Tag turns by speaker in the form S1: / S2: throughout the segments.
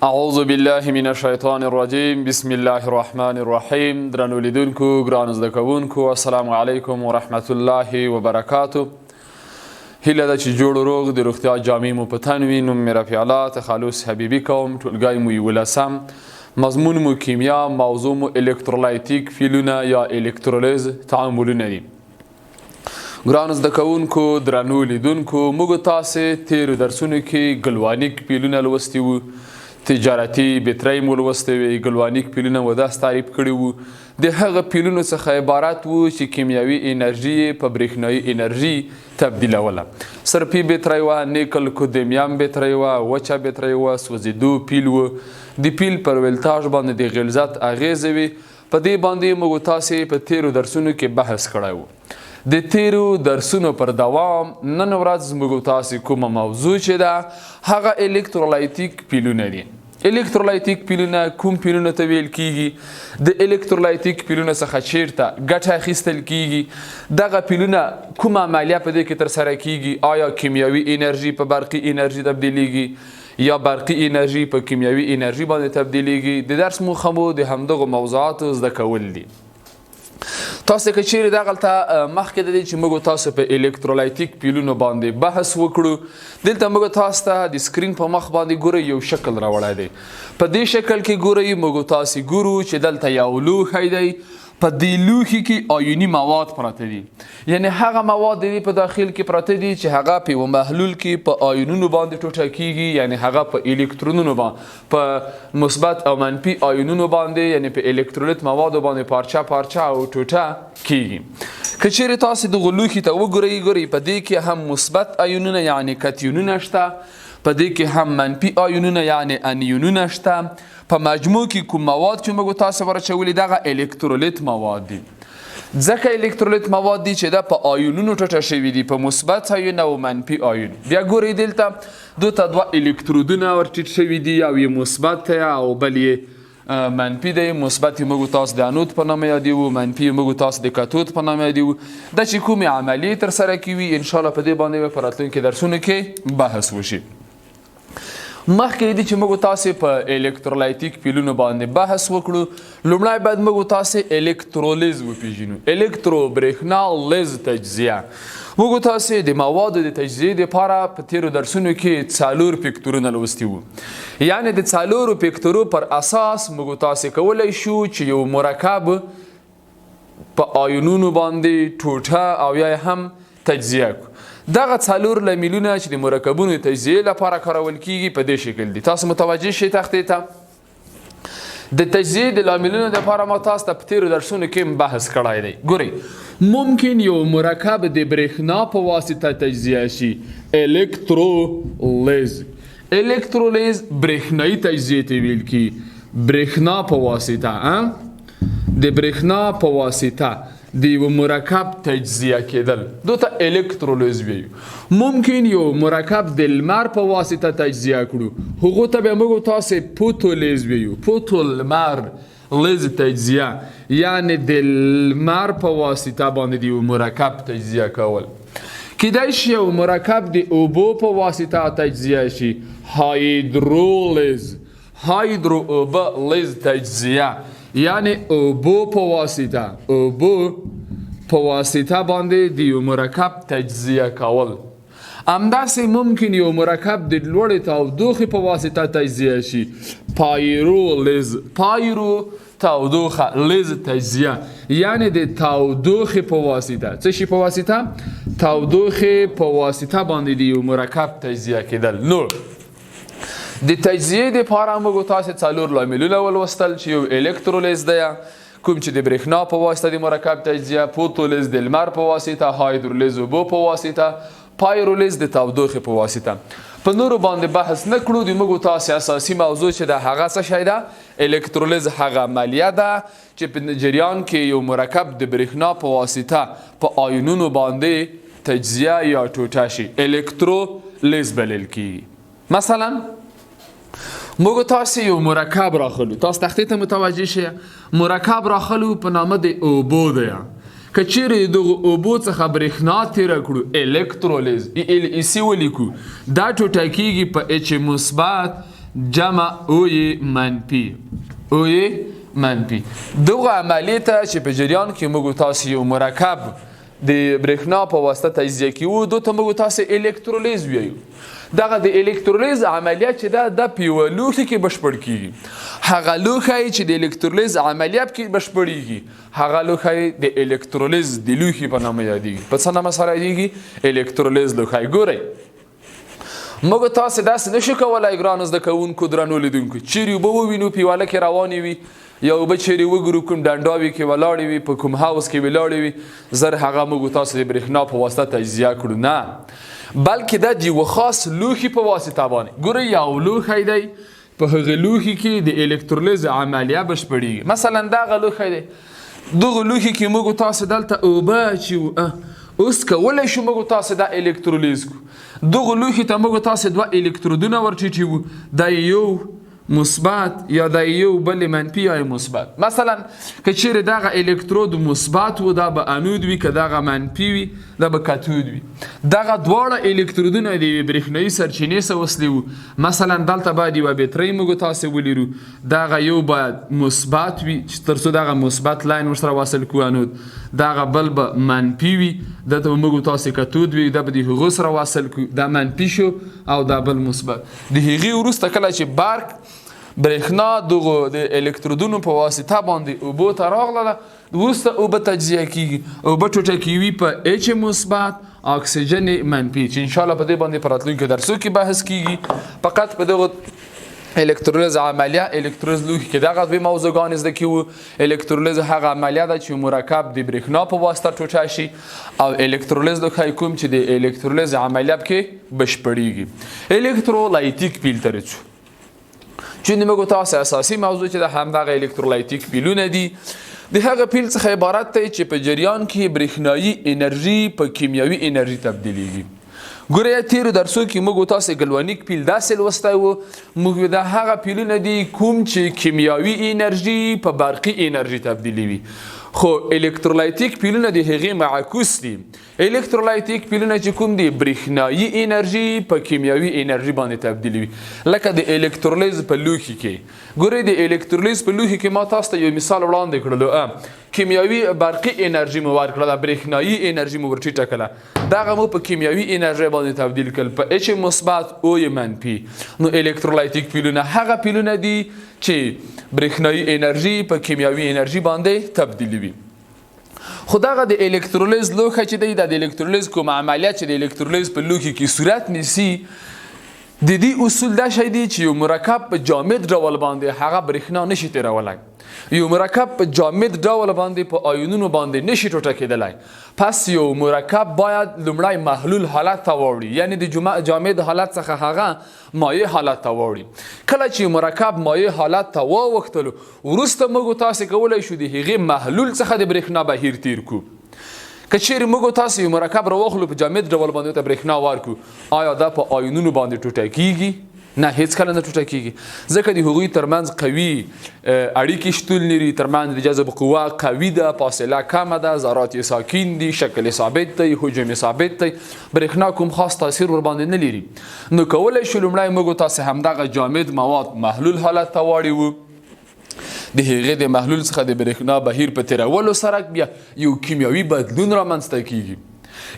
S1: اعوذ بالله من الشیطان الرجیم. بسم الله الرحمن الرحیم. درنو لیدونکو، ګرانو زده کوونکو، السلام علیکم ورحمت الله وبرکاتو. هیله ده چې جوړ روغ د روغتیا جامې مو په تن وي. نوم مې رفیع الله تخلص حبیبي کوم. ټولګی مو 11 مضمون مو کیمیا، موضوع مو الکترولایتیک فیلونه یا الکترولیز تعاملونه دي. ګرانو زده کوونکو، درنو لیدونکو، موږ تاسې تیرو درسونو کې ګلوانیک فیلونه لوستي وو، تجارتي بیټرۍ مو لوستې وې، ګلوانیک پیلونه مو داسې تعریف کړي وو. د هغه پیلونو څخه عبارت وو چې کیمیاوي انرژي په برېښنایي انرژي تبدیلوله. صرفي بیټرۍ وه، نیکل کودمیوم بیټرۍ وه، وچه بیټرۍ وه، سوځېدو پیل وو. د پیل پر ولتاژ باندې د غلظت اغېزې وې. په دې باندې موږ تاسې په تیرو درسونو کې بحث کړی وو. د تیرو درسونو پر دوام نن ورځ موږ تاسې کومه موضوع چې ده هغه الکترولایتیک پیلونه دي. الکترولایتیک پیلونه کوم پیلونه ته ویل کیږي؟ د الکترولایتیک پیلونه څخه چیرته ګټه اخیستل کیږي؟ دغه پیلونه کومه عملیه په دې کې ترسره کیږي؟ آیا کیمیاوي انرژي په برقي انرژي تبدیلیږي یا برقي انرژي په کیمیاوي انرژي باندې تبدیلیږي؟ د درس موخه مو د همدغو موضوعاتو زده کول دي. تاسو که چیرې دغلته مخکې د دې چې موږ تاسو په الکترولایتیک پیلونو باندې بحث وکړو، دلته موږ تاسو ته د سکرین په مخ باندې ګورئ یو شکل راوړی دی. په دې شکل کې ګورئ، موږ تاسو ګورو چې دلته یو لوښی دی. په دې لوښي کې آیوني مواد پراته دي، یعنی هغه مواد دي په داخل کې پراته دي چې هغه په یو محلول کې په آیونونو باندې ټوټه کیږي، یعنی هغه په الکترونونو باندې، په مثبت او منفي آیونونو باندې، یعنی په الکترولیت موادو باندې پارچه پارچه او ټوټه کیږي. که چیرې تاسو دغه لوښي ته وګورئ، په دې کې هم مثبت آیونونه یعنی کتیونونه شته، په دې کې هم منفي آیونونه یعنی انیونونه شته. په مجموع کې کوم مواد چې موږ تاسو ورچولي دغه الکترولیت مواد دي. ځکه الکترولیت مواد دي چې دا په آیونونو ټوټه شوي دي، په مثبت آیون او منفي آیون. بیا ګورئ دلته دوه ته دوه الکترودونه ورټیټ شوي دي، یو یې مثبت دی او بل یې منفي دی. مثبت یې موږ تاسو د انود په نامه یادوو، منفي یې موږ تاسو د کاتود په نامه یادوو. دا چې کومې عملیې ترسره کوي انشاءالله په دې باندې به په راتلونکي درسونو کې بحث وشي. مخکې دې چې موږ تاسې په الکترولایتیک پیلونو باندې بحث وکړو، لومړی باید موږ تاسې الکترولیز وپېژنو. الکترو برېښنا، لیز تجزیه. موږ تاسې د موادو د تجزیې دپاره په تیرو درسونو کې 4 فکتورونه لوستي وو. یعنې د 4 فکتورو پر اساس موږ تاسې کولی شو چې یو مرکب په آیونونو باندې ټوټه او یا هم تجزیه کړو. دغه 4 لاملونه چې د مرکبونو تجزیې لپاره کارول کیږي په دې شکل دي. تاسو متوجه شئ تختې ته. د تجزیې د لاملونو لپاره ما تاسو ته په تیرو درسونو کې بحث کړی دی. ګورئ، ممکن یو مرکب د برېښنا په واسطه تجزیه شي، الکترولیز. الکترولیز برېښنایي تجزیې ته ویل کیږي. برېښنا په واسطه، د برېښنا په واسطه د یو مرکب تجزیه کېدل، دوته الکترولیز ویو. ممکن یو مرکب د لمر په واسطه تجزیه کړو، هغو ته به موږ تاسې فوتولیز ویو. فوتولمر لیز تجزیه، یعنی د لمر په واسطه باندې د یو مرکب تجزیه کول. کیدای شي یو مرکب د اوبو په واسطه تجزیه شي، هایدرولیز. هایدرو اوبه، لیز تجزیه، یعنی اوبو په واسطه، اوبو په واسطه باندې د یو مرکب تجزیه کول. همداسې ممکن یو مرکب د لوړې تودوخې په واسطه تجزیه شي، پایرولیز. پایرو تودوخه، لیز تجزیه، یعنی د تودوخې په واسطه. څه شي په واسطه؟ تودوخې په واسطه باندې د یو مرکب تجزیه کېدل. نو د تجزیې دپاره موږ تاسې 4 لاملونه ولوستل چې یو الکترولیز دی، کوم چې د برېښنا په واسطه د مرکب تجزیه، فوتولیز د لمر په واسطه، هایدرولیز اوبو په واسطه، پایرولیز د تودوخې په واسطه. په نورو باندې بحث نه کړو. د موږ تاسې اساسي موضوع چې د هغه څه شی ده، الکترولیز هغه عملیه ده چې په جریان کې یو مرکب د برېښنا په واسطه په آیونونو باندې تجزیه یا ټوټه شي، الکترولیز بلل کیږي. مثلا موږ تاسې یو مرکب راخلو، تاسو تختې ته متوجه شئ. مرکب راخلو په نامه د اوبو دی. که چیرې دغه اوبو څخه برېښنا تیره کړو، الکترولیز ال ای سی ولیکو، دا ټوټه کیږي په اچ مثبت جمع اوی منفي اوی منفي. دغه عملیې ته چې په جریان کې موږ تاسو یو مرکب د برېښنا په واسطه تجزیه کوو دوی ته موږ تاسو الکترولیز وایو. دغه د الکترولیز عملیات چې دا په یوه لوښي کې بشپړ کیږي. هغه لوښی چې د الکترولیز عملیات کې بشپړیږي هغه لوښی د الکترولیز د لوښي په نامه یادیږي. په څه نامه سره یادیږي؟ الکترولیز لوښی. ګورئ موږ تاسو داسې نشو کولی ګرانو زده کوونکو درنو لیدونکو چیرې اوبه ووینو پیواله کې روانې وي یا اوبه چیرې وګورو کوم ډنډاوي کې ولاړې وي په کوم هاوس کې ولاړې وي زر هغه موږ تاسو د برېښنا په واسطه تجزیه کړو. نه بلکې دا د یوه خاص لوښي په واسطه باندې. ګورئ یو لوښی دی په هغه لوښي کې د الکترولیز عملیه بشپړیږي. مثلا دغه لوښی دی دغه لوښي کې موږ تاسو دلته اوبه اچوو. اوس کولی شو موږ تاسو دا الکترولیز کړو. دغه لوښي ته موږ تاسو دوه الکترودونه ورټیټوو. دا یو مثبت یا دا یو بل منفي یا مثبت. مثلا که چیرې دغه الکترود مثبت و دا به انود وي که دغه منفي وي دا به کاتود وي. دغه دواړه الکترودونه د یوې برېښنایي سرچینې څخه وصلې وو. مثلا دلته باید یوه بیټرۍ موږ تاسو ولرو. دغه یو باید مثبت وي چې تر څو دغه مثبت لاین ورسره وصل کړو انود. دغه بل به منفي وي دته به موږ تاسو کاتود وي دا به د هغو سره وصل کړو. دا منفي شو او دا بل مثبت. د هغې وروسته کله چې برق برېښنا دغه د الکترودونو په واسطه باندې اوبو ته راغله وروسته اوبه تجزیه کیږي. اوبه ټوټه کیوي په اچ مثبت اکسیجن منفي چې انشاءالله په دې باندې په راتلونکو درسو کې بحث کیږي. فقط په دغه الکترولیز عملیه الکترولیز لوښي کې دغه دوی موضوعګان زده کوو. الکترولیز هغه عملیه ده چې مرکب د برېښنا په واسطه ټوټه شي او الکترولیز لوښی کوم چې د الکترولیز عملیه کې بشپړیږي. الکترولایتیک پیل ته رسو چې موږ تاسو اساسي موضوع چې د همدغه الکترولایتیک پیلونه دي. د هغه پیل څخه عبارت دی چې په جریان کې برېښنایي انرژي په کیمیاوي انرژي تبدیلیږي. ګورئ تیرو درسو کې موږ تاسو ګلوانیک پیل داسې لوستی و. موږ د هغه پیلونه دي کوم چې کیمیاوي انرژي په برقي انرژي تبدیلوي. خو الکترولایتیک پیلونه د هغې معکوس دي. الکترولایتیک پیلونه چې کوم دي برېښنایي انرژي په کیمیاوي انرژي باندې تبدیلوي. لکه د الکترولیز په لوښي کې. ګورئ د الکترولیز په لوښي کې ما تاسو ته یو مثال وړاندې کړلو. کیمیاوي برقي انرژي مو ورکړله برېښنایي انرژي مو ورټیټه کړله. دغه مو په کیمیاوي انرژي باندې تبدیل کړل په اچ مثبت او منفي. نو الکترولایتیک پیلونه هغه پیلونه دي چې برېښنایي انرژي په کیمیاوي انرژي باندې تبدیلوي. خو دغه د الکترولیز لوښی چې دی د الکترولیز کوم عملیات چې د الکترولیز په لوښي کې صورت نیسي د دې اصول دا شی دی چې یو مرکب په جامد ډول باندې هغه برېښنا نشي تیرولی. یو مرکب په جامد ډول باندې په آیونونو باندې نشي ټوټه کېدلی. پس یو مرکب باید لومړی محلول حالت ته واوړي یعنی د جامد حالت څخه هغه مایع حالت ته واوړي. کله چې مرکب مایع حالت ته واوښتلو وروسته موږ تاسو کولی شو د هغې محلول څخه د برېښنا بهیر تیر کړو. که چیرې موږ تاسو یو مرکب راواخلو په جامد ډول باندې ته برېښنا ورکړو آیا دا په آیونونو باندې ټوټه کیږي؟ نه هیڅکله نه ټوټه کیږي ځکه د هغوی ترمنځ قوي اړیکې شتون لري. ترمنځ د جذب قوه قوي ده فاصله کمه ده ذرات یې ساکن دي شکل ثابت دی حجم ثابت دی. برېښنا کوم خاص تاثیر ور باندې نه لري. نو کولی شو لومړی موږ تاسو همدغه جامد مواد محلول حالت ته واړوو. د هغې د محلول څخه د برېښنا بهیر په تیرولو سره بیا یو کیمیاوي بدلون رامنځته کیږي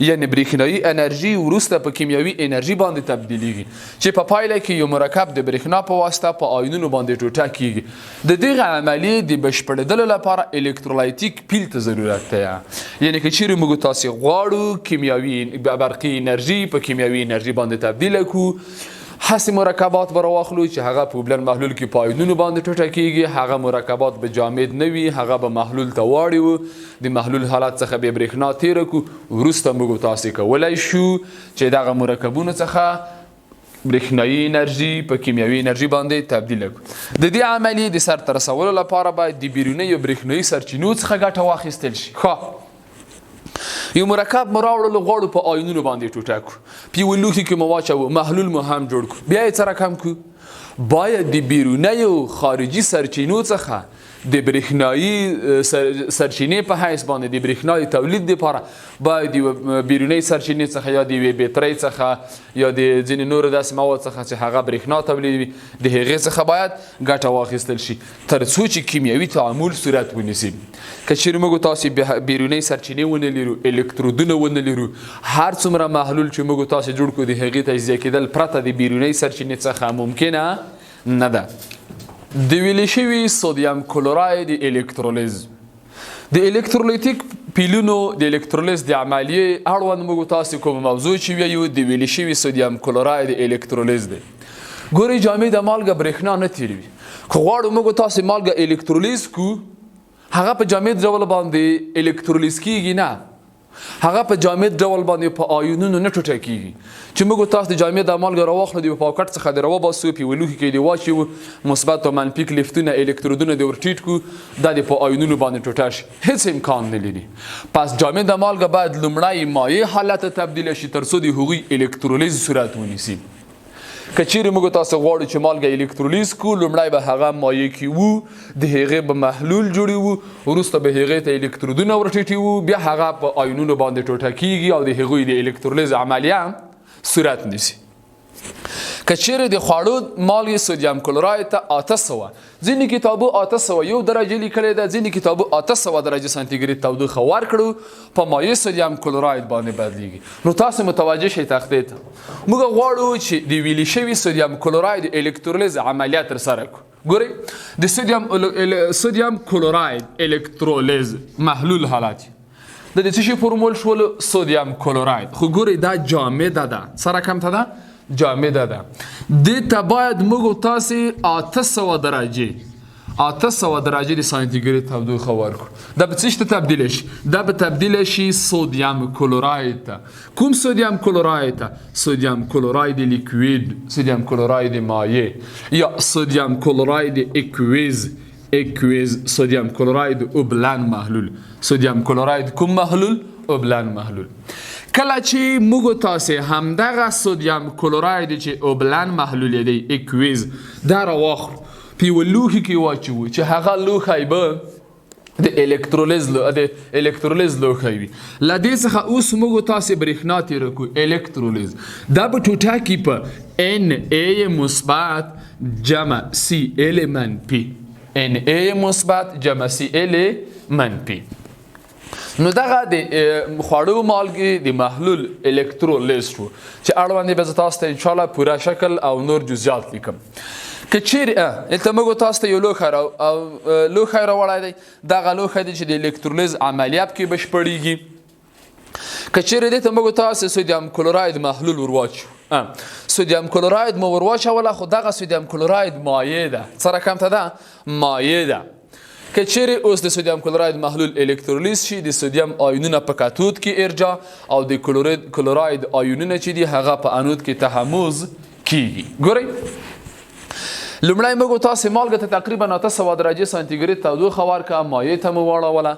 S1: یعنی برېښنایي انرژي وروسته په کیمیاوي انرژي باندې تبدیلیږي چې په پایله کې یو مرکب د برېښنا په واسطه په آیونونو باندې ټوټه کیږي. د دغه عملیې د بشپړېدلو لپاره الکترولایتیک پیل ته ضرورت دی. یعنی که چیرې موږ تاسې غواړو کیمیاوي برقي انرژي په کیمیاوي انرژي باندې تبدیله کړو هسې مرکبات به راواخلو چې هغه په اوبلن محلول کې په آیونونو باندې ټوټه کیږي. هغه مرکبات به جامد نه وي هغه به محلول ته واړوو د محلول حالت څخه به برېښنا تیره کړو وروسته موږ تاسې کولی شو چې دغه مرکبونو څخه برېښنایي انرژي په کیمیاوي انرژي باندې تبدیله کړو. د دې عملیې د سرته رسولو لپاره باید د بیرونیو برېښنایي سرچینو څخه ګټه واخیستل شي. یو مرکب مو راوړلو غواړو په آیونونو باندې ټوټه کړو په یوه لوښي کې مو واچوو محلول مو هم جوړ کړو. بیا یې څه رقم کړو باید د بیرونیو خارجي سرچینو څخه د برېښنایي سرچینې په حیث باندې د برېښنایي تولید لپاره باید د بیروني سرچینې څخه یا د یوې بېټرۍ څخه یا د ځینې نورو داسې مواد څخه چې هغه برېښنا تولیدوي د هغې څخه باید ګټه واخیستل شي تر څو چې کیمیاوي تعامل صورت ونیسي. که چیرې موږ تاسې بیروني سرچینې ونه لرو، الکترودونه ونه لرو، هر څومره محلول چې موږ تاسې جوړ کړو د هغې تجزیه کېدل پرته د بیروني سرچینې څخه ممکنه نه ده. د ویلې شوي سودیم کلوراید الکترولیز د الکترولیتیک پیلونو د الکترولیز د عملیې اړوند موږ تاسې کوم موضوع چې ویو د ویلې شوي سودیم کلوراید الکترولیز دی. ګورئ جامده مالګه برېښنا نه تیروي. که غواړو موږ تاسې مالګه الکترولیز کړو هغه په جامد ډول باندې الکترولیز کیږي نه، هغه په جامد ډول باندې په آیونونو نه ټوټه کیږي. چې موږ تاسو د جامد مالګه راواخلو د پاکټ څخه د راوباسو په لوښي کې د واچو مثبت او منفي کلیفتونه الکترودونه د ورټیټ کو دا د په آیونونو باندې ټوټه شي، هیڅ امکان نه لري. پس جامد مالګه باید لومړی مایع حالت ته تبدیل شي تر څو د هغوی الکترولیز صورت ونیسي. که چیرې موږ تاسو غواړو چې مالګه الکترولیز کو لومړی به هغه مایع کیو، د هغې به محلول جوړوو، وروسته به هغې ته الکترودونه ورټیټوو، بیا هغه په آیونونو باندې ټوټه کیږي او د هغوی د الکترولیز عملیه صورت نیسي. که چیرې د خواړو مالګې سودیم کلوراید ته 800 ځینې کتابو 801 درجه لیکلې ده، ځینې کتابو 800 درجه سانتیګریډ تودوخه ورکړو په مایع سودیم کلوراید باندې بدلیږي. نو تاسو متوجه شئ تختې ته موږ غواړو چې د ویلې شوي سودیم کلوراید الکترولیز عملیات ترسره کړو. ګورئ د سودیم کلوراید الکترولیز محلول حالات د دې څه شي فورمول شول سودیم کلوراید. خو ګورئ دا جامده ده، سره کم ته ده جامده ده. دې ته باید موږ تاسې 800 درجه د سانتیګریډ تودوخه ورکړو. دا به څه شي ته تبدیل شي؟ دا به تبدیل شي سودیم کلوراید ته. کوم سودیم کلوراید ته؟ سودیم کلوراید لیکوید، سودیم کلوراید مایع یا سودیم کلوراید اکویز، سودیم کلوراید اوبلن محلول. سودیم کلوراید کوم محلول؟ اوبلن محلول. کله چې موږ تاسې همدغه سودیم کلوراید چې اوبلن محلول دی اکویز دا راواخلو په یوه لوښي کې واچوو چې هغه لوښی به د الکترولیز لوښی وي. له دې څخه اوس موږ تاسې برېښنا تېره کړو الکترولیز، دا به ټوټه کړي په Na مثبت جمع Cl منفي، Na مثبت جمع Cl منفي. نو دغه د خواړو مالګې د محلول الکترولیز شو چې اړوند به زه تاسو ته انشاءالله پوره شکل او نور جزئیات لیکم. که چیرې دلته موږ تاسو ته یو لوښی راوړی دی، دغه لوښی دی چې د الکترولیز عملیات کې بشپړیږي. که چیرې دلته موږ تاسو سودیم کلوراید محلول ورواچو، سودیم کلوراید مو ورواچوله خو دغه سودیم کلوراید مایع ده، سره کم ته ده مایع ده. که چیرې اوس د سودیم کلوراید محلول الکترولیز شي د سودیم آیونونه په کاتود کې ارجاع او د کلوراید آیونونه چې دي هغه په انود کې تحمض کیږي. ګورئ لومړی موږ تاسې مالګه ته تقریبا 800 درجه سانتیګریډ تودوخه ورکړه، مایع ته مو واړوله،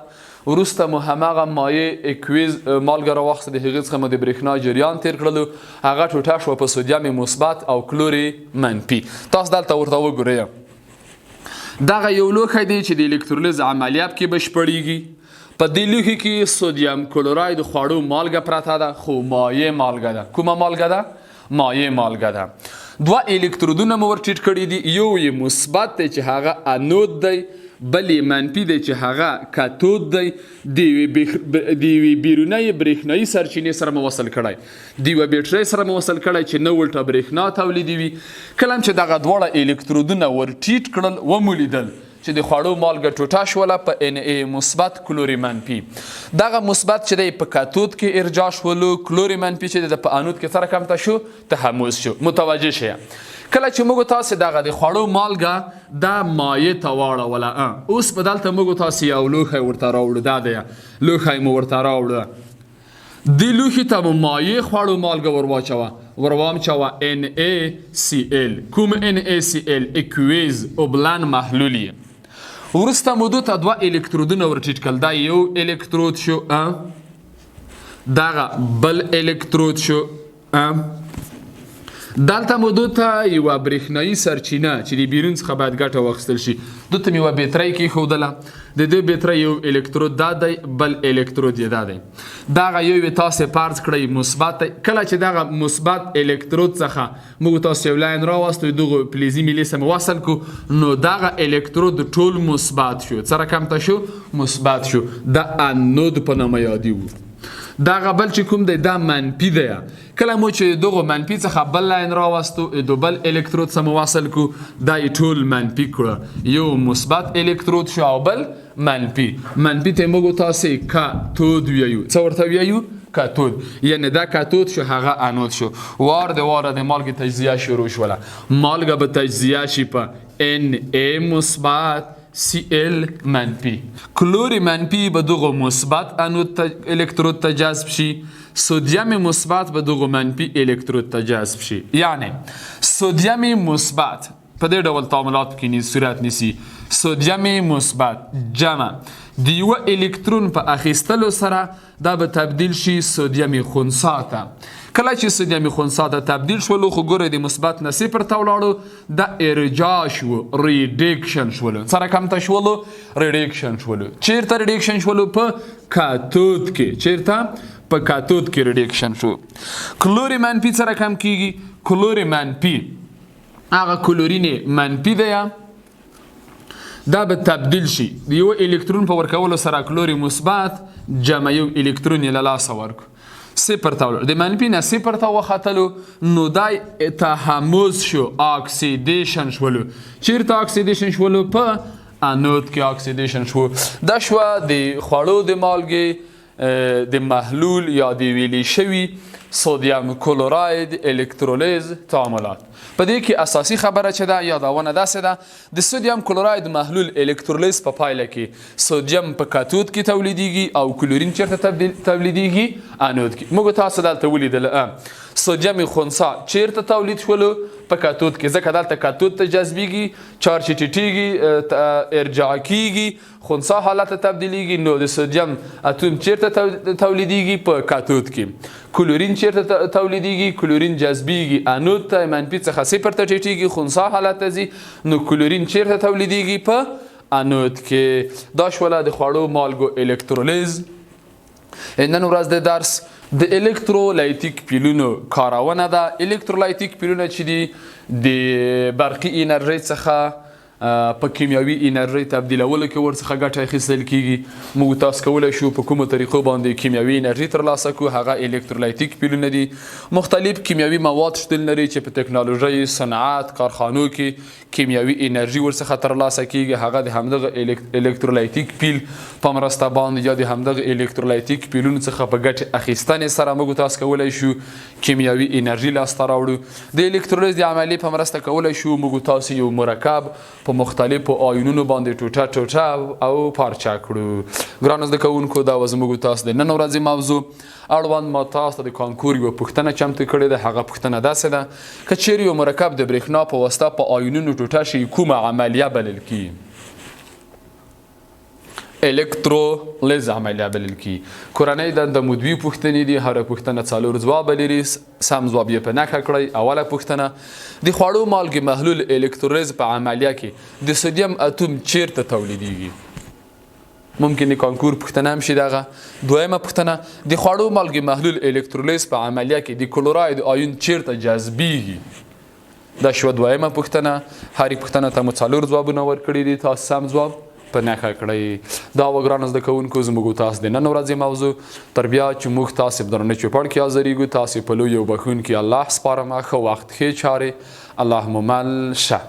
S1: وروسته مو هماغه مایع اکویز مالګه راواخیسته، د هغې څخه مو د برېښنا جریان تیر کړلو، هغه ټوټه شوه په سودیم مثبت او کلوري منفي. تاسو دلته ورته وګورئ دغه یو لوښی دی چې د الکترولیز عملیات کې بشپړیږي. په دې لوښي کې سودیم کلوراید خواړو مالګه پرته ده خو مایع مالګه ده. کومه مالګه ده؟ مایع مالګه ده. دوه الکترودونه مو ورټیټ کړي دي، یو یې مثبت دی چې هغه انود دی، بل یې منفي دی چې هغه کاتود دی. د یوې بیرونی برېښنایي سرچینې سره مو وصل کړی، د یوه بیټرۍ سره مو وصل کړی چې 9 ولټه برېښنا تولیدوي. کله چې دغه دواړه الکترودونه ورټیټ کړل ومو لیدل چې د خوړو مالګه ټوټه شوله په Na مثبت کلوري منفي. دغه مثبت چې دی په کاتود کې ارجاع شولو، کلوري منفي چې دی په انود کې سره کمته شو تحمض شو. متوجه شئ کله چې موږ تاسې دغه د خوړو مالګه دا مایع ته واړوله، اوس په دلته موږ تاسې یو لوښی ورته راوړو، دا دی لوښی مو ورته راوړو، دې لوښي ته مو مایع خوړو مالګه ورواچوه NaCl. کوم NaCl؟ اکویز اوبلن محلول یې. وروسته مو دوی ته 2 الکترودونه ورټیټ کړل، دا یو الکترود شو، دغه بل الکترود شو، دلته مو دوته یوه برېښنایي سرچینه چې د بیرون څخه باید ګټه واخیستل شي دوته مې یوه بیټرۍ کېښودله د دې بیټرۍ یو الکترود دا دی بل الکترود یې دا دی دغه یو یې تاسې فرض کړئ مثبت دی کله چې دغه مثبت الکترود څخه موږ تاسو یو لاین راوستو دغو فلزي میلې سره مو وصل کړو نو دغه الکترود ټول مثبت شو څه رقم ته شو مثبت شو د انود په نامه یادېږو دغه بل چې کوم دی دا منفي دی کله مو چې دغه منفي څخه بل لاین راوستو د بل الکترود سره مو وصل کړو دا یې ټول منفي کړه یو مثبت الکترود شو او بل منفي ته موږ تاسې کاتود ویایو څه ورته ویایو کاتود یعنی دا کاتود شو هغه انود شو وار د مالګې تجزیه شروع شوله مالګه به تجزیه شي په Na مثبت Cl منفی کلور منفی به دغه مثبت انود الکترود ته جذب شي سودیم مثبت به دغه منفی الکترود ته جذب شي یعنی سودیم مثبت په دې ډول تعاملات کې صورت نیسي سودیم مثبت جمع د یوه الکترون په اخیستلو سره دا به تبدیل شي سودیم خنثی ته کله چې سودیم خنثی ته تبدیل شولو خو ګوره د مثبت نه صفر ته ولاړو دا ارجاع شو ریډکشن شولو څه رقم ته شولو ریډکشن شولو چیرته ریډکشن شولو په کاتود کې چیرته په کاتود کې ریډکشن شو کلور منفي څه رقم کیږي کلور منفي هغه کلورین منفي دی دا به تبدیل شي د یو الکترون په ورکولو سره کلور مثبت جمع یو الکترون یې له لاسه ورکړو صفر ته ولاړو د منفي نه صفر ته وختلو نو دا تحمض شو اکسیدیشن شولو چیرته اکسیدیشن شولو په انود کې اکسیدیشن شو دا شوه د خوړو د مالګې د محلول یا د ویلې شوي سودیم کلوراید الکترولیز تعاملات په دې کې اساسي خبره چې ده یادونه داسې ده د سودیم کلوراید محلول الکترولیز په پایله کې سودیم په کاتود کې تولیدیږي او کلورین چیرته تولیدیږي انود کې موږ تاسو دلته ولیدل سودیم خنثی چیرته تولید شولو په کاتود کې ځکه دلته کاتود ته جذبیږي چارج ټیټیږي ارجاع کیږي خنثی حالت ته تبدیلیږي نو د سودیم اتوم چیرته تولیدیږي په کاتود کې کلورین چیرته تولیدیږي کلورین جذبیږي انود ته منفي څخه صفر ته ټیټیږي خنثی حالت ته ځي نو کلورین چیرته تولیدیږي په انود کې دا شوله د خوړو مالګو الکترولیز نن ورځ د درس د الکترولایتیک پیلونو کارونه ده الکترولایتیک پیلونه چې دي د برقي انرژۍ څخه په کیمیاوي انرژۍ تبدیلولو کې ورڅخه ګټه اخیستل کیږي موږ تاسو کولی شو په کومو طریقو باندې کیمیاوي انرژي ترلاسه کړو هغه الکترولایتیک پیلونه دي مختلف کیمیاوي مواد شتون لري چې په ټکنالوژۍ صنعت کارخانو کې کیمیاوي انرژي ورڅخه ترلاسه کیږي هغه د همدغه الکترولایتیک پیل په مرسته باندې یا د همدغه الکترولایتیک پیلونو څخه په ګټې اخیستنې سره موږ تاسو کولی شو کیمیاوي انرژي لاسته راوړو د الکترولیز د عملیې په مرسته کولی شو موږ تاسو یو مرکب په مختلفو آیونونو باندې ټوټه او پارچه کړو ګرانو زده کوونکو دا زموږ تاسو د نن ورځې موضوع اړوند ما تاسو ته د کانکور یوه پوښتنه چمتو کړې ده هغه پوښتنه داسې ده که چیرې یو مرکب د برېښنا په واسطه په آیونونو ټوټه شي کومه عملیه بلل کیږي الکترولیز عملیه بلل کیږي کورنۍ دنده مو دوې پوښتنې دي هره پوښتنه څلور ځواب لري سم ځواب یې په نښه کړئ اوله پوښتنه د خوړو مالګې محلول الکترولیز په عملیه کې د سودیم اتوم چیرته تولیدیږي ممکن کانکور پوښتنه هم شي دغه دویمه پوښتنه د خوړو مالګې محلول الکترولیز په عملیه کې د کلوراید آیون چیرته جذبیږي دا شوه دویمه پوښتنه هرې پوښتنه ته مو څلور ځوابونه ورکړي دي تاسو سم ځواب په نښه کړئ دا ګرانو زده کوونکو زموږ تاسو د نن ورځې موضوع تر بیا چې موږ تاسو په درنه چوپړ کې حاضرېږو تاسو په لوی او بخښونکي الله سپارم ښه وخت ښې چارې الله مو مل شه